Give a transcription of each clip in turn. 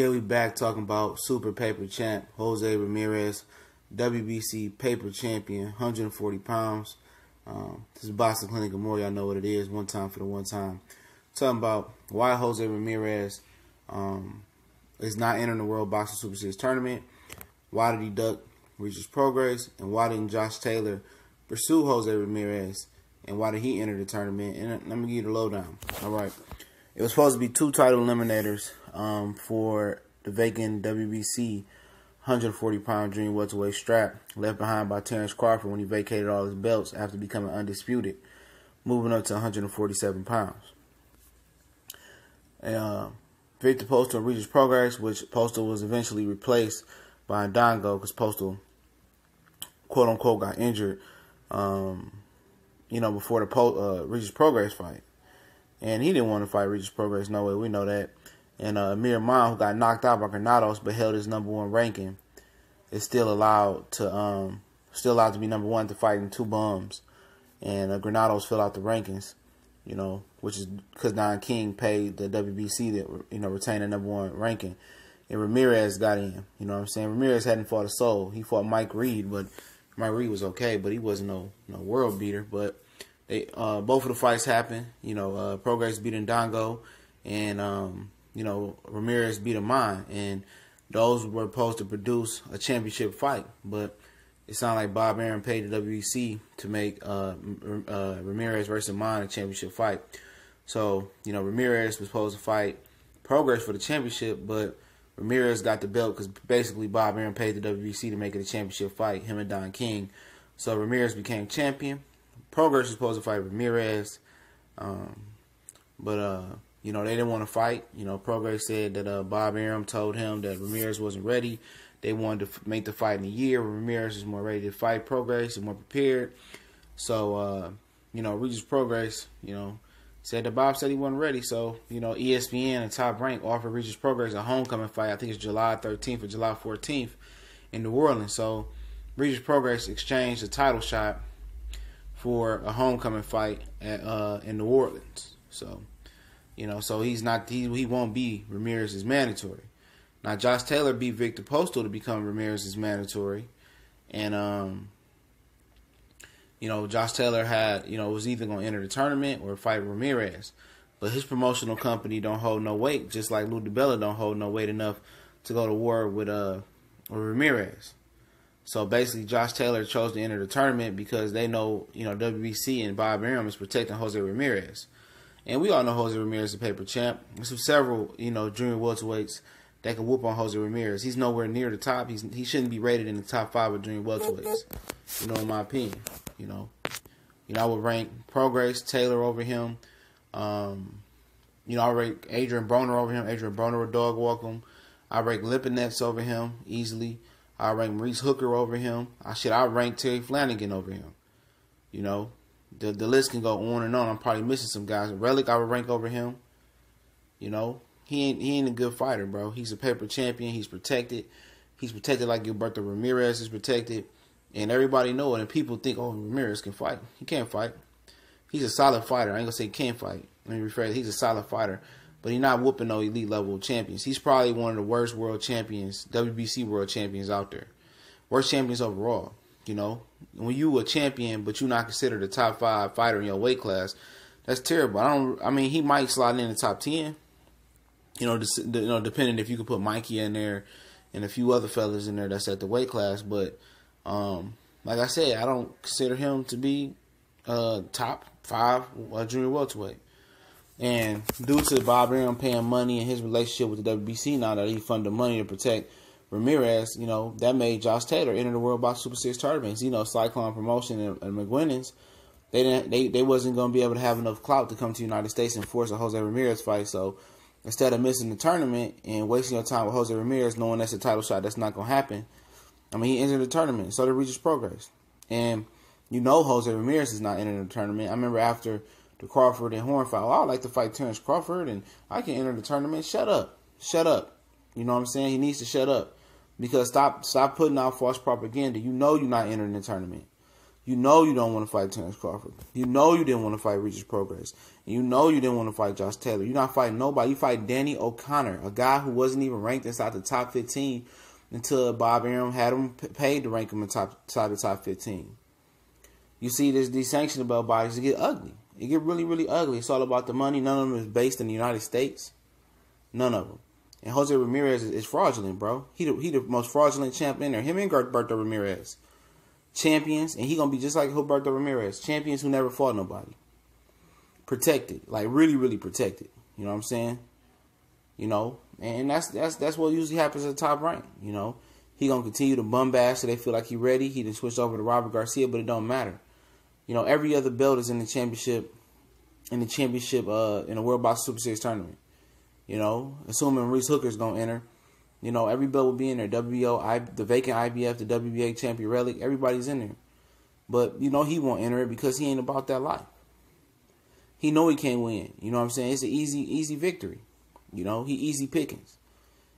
Yeah, we back talking about Super Paper Champ, Jose Ramirez, WBC Paper Champion, 140 pounds. This is Boxing Clinic and more. Y'all know what it is. One time for the one time. Talking about why Jose Ramirez is not entering the World Boxing Super Series tournament. Why did he duck Regis Prograis? And why didn't Josh Taylor pursue Jose Ramirez? And why did he enter the tournament? And let me give you the lowdown. All right. It was supposed to be two title eliminators for the vacant WBC 140-pound junior welterweight strap, left behind by Terrence Crawford when he vacated all his belts after becoming undisputed, moving up to 147 pounds. Victor Postal and Regis Prograis, which Postal was eventually replaced by Ndongo because Postal, quote-unquote, got injured, before the Regis Prograis fight. And he didn't want to fight Regis Prograis, no way, we know that. And Amir Khan, who got knocked out by Granados but held his #1 ranking, is still allowed to be #1 to fighting two bums. And Granados fell out the rankings, which is because Don King paid the WBC to retain the #1 ranking. And Ramirez got in. You know what I'm saying? Ramirez hadn't fought a soul. He fought Mike Reed, but Mike Reed was okay, but he wasn't no world beater. But they both of the fights happened. Prograis beat Ndongo, and Ramirez beat Amon, and those were supposed to produce a championship fight. But it sounded like Bob Arum paid the WBC to make Ramirez versus Amon a championship fight. So Ramirez was supposed to fight Prograis for the championship, but Ramirez got the belt because basically Bob Arum paid the WBC to make it a championship fight, him and Don King. So Ramirez became champion. Prograis was supposed to fight Ramirez, but they didn't want to fight. Prograis said that Bob Arum told him that Ramirez wasn't ready. They wanted to make the fight in a year. Ramirez is more ready to fight. Prograis is more prepared. So, Regis Prograis, said that Bob said he wasn't ready. So, ESPN and Top Rank offered Regis Prograis a homecoming fight. I think it's July 13th or July 14th in New Orleans. So, Regis Prograis exchanged a title shot for a homecoming fight in New Orleans. So, so he won't be Ramirez's mandatory. Now, Josh Taylor beat Victor Postal to become Ramirez's mandatory. And, Josh Taylor was either going to enter the tournament or fight Ramirez. But his promotional company don't hold no weight, just like Lou DiBella don't hold no weight enough to go to war with Ramirez. So basically, Josh Taylor chose to enter the tournament because they know, WBC and Bob Arum is protecting Jose Ramirez. And we all know Jose Ramirez is a paper champ. There's several, junior welterweights that can whoop on Jose Ramirez. He's nowhere near the top. He shouldn't be rated in the top 5 of junior welterweights. In my opinion. I would rank Prograis, Taylor over him. I rank Adrian Broner over him. Adrian Broner would dog walk him. I rank Lipinets over him easily. I rank Maurice Hooker over him. I rank Terry Flanagan over him. The list can go on and on. I'm probably missing some guys. Relic, I would rank over him. He ain't a good fighter, bro. He's a paper champion. He's protected. He's protected like Gilberto Ramirez is protected. And everybody know it. And people think, oh, Ramirez can fight. He can't fight. He's a solid fighter. I ain't going to say he can't fight. Let me rephrase. He's a solid fighter. But he's not whooping no elite level champions. He's probably one of the worst world champions, WBC world champions out there. Worst champions overall. When you a champion, but you're not considered a top 5 fighter in your weight class, that's terrible. He might slide in the top 10. Depending if you could put Mikey in there and a few other fellas in there that's at the weight class. But like I said, I don't consider him to be top 5 junior welterweight. And due to Bob Arum paying money and his relationship with the WBC, now that he funded money to protect Ramirez, that made Josh Taylor enter the World Boxing Super Series tournaments. Cyclone Promotion and McGuinness, they wasn't going to be able to have enough clout to come to the United States and force a Jose Ramirez fight. So instead of missing the tournament and wasting your time with Jose Ramirez, knowing that's a title shot that's not going to happen, he entered the tournament. So did Regis Prograis. And Jose Ramirez is not entering the tournament. I remember after the Crawford and Horn fight, I'd like to fight Terrence Crawford and I can enter the tournament. Shut up. You know what I'm saying? He needs to shut up. Because stop putting out false propaganda. You're not entering the tournament. You know you don't want to fight Terrence Crawford. You know you didn't want to fight Regis Prograis. You know you didn't want to fight Josh Taylor. You're not fighting nobody. You fight Danny O'Connor, a guy who wasn't even ranked inside the top 15 until Bob Arum had him paid to rank him inside the top 15. You see, these sanctioned belt bodies get ugly. It get really, really ugly. It's all about the money. None of them is based in the United States. None of them. And Jose Ramirez is fraudulent, bro. He the most fraudulent champ in there. Him and Roberto Ramirez. Champions, and he gonna be just like Roberto Ramirez. Champions who never fought nobody. Protected. Like really, really protected. You know what I'm saying? You know, and that's what usually happens at the top rank. You know, he gonna continue to bum bash so they feel like he ready. He done switched over to Robert Garcia, but it don't matter. You know, every other belt is in the championship, in the World Box Super Series tournament. You know, assuming Reese Hooker's gonna enter. You know, every belt will be in there. WBO, the vacant IBF, the WBA champion relic, everybody's in there. But, you know, he won't enter it because he ain't about that life. He know he can't win. You know what I'm saying? It's an easy victory. You know, he easy pickings.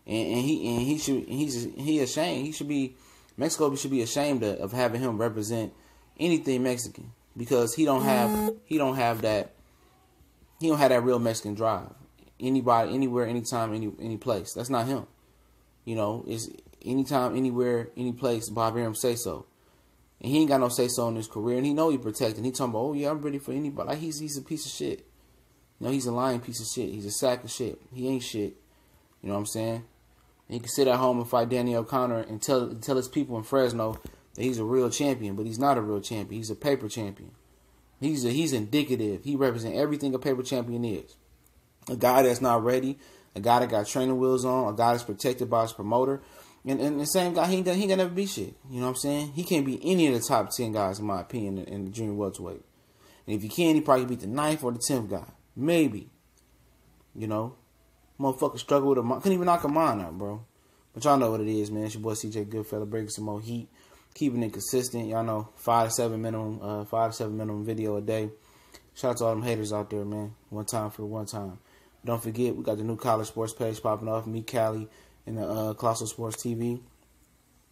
He ashamed. Mexico should be ashamed of having him represent anything Mexican because he don't have that real Mexican drive. Anybody, anywhere, anytime, any place. That's not him. You know, it's anytime, anywhere, any place, Bob Arum say so. And he ain't got no say so in his career. And he know he protected. He talking about, oh yeah, I'm ready for anybody. Like he's a piece of shit. You know, he's a lying piece of shit. He's a sack of shit. He ain't shit. You know what I'm saying? And he can sit at home and fight Danny O'Connor and tell his people in Fresno that he's a real champion, but he's not a real champion. He's a paper champion. He's indicative. He represents everything a paper champion is. A guy that's not ready. A guy that got training wheels on, a guy that's protected by his promoter. And the same guy, he ain't gonna never be shit. You know what I'm saying? He can't beat any of the top 10 guys, in my opinion, in the junior welterweight. And if he can, he probably beat the 9th or the 10th guy. Maybe. You know? Motherfucker struggle with couldn't even knock a mind out, bro. But y'all know what it is, man. It's your boy CJ Goodfella breaking some more heat. Keeping it consistent. Y'all know 5 to 7 minimum video a day. Shout out to all them haters out there, man. One time for the one time. Don't forget, we got the new college sports page popping off. Me, Cali, and the Colossal Sports TV.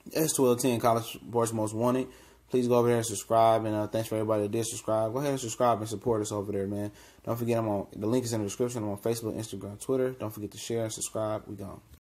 S1210, College Sports Most Wanted. Please go over there and subscribe. And thanks for everybody that did subscribe. Go ahead and subscribe and support us over there, man. Don't forget, the link is in the description. I'm on Facebook, Instagram, Twitter. Don't forget to share and subscribe. We gone.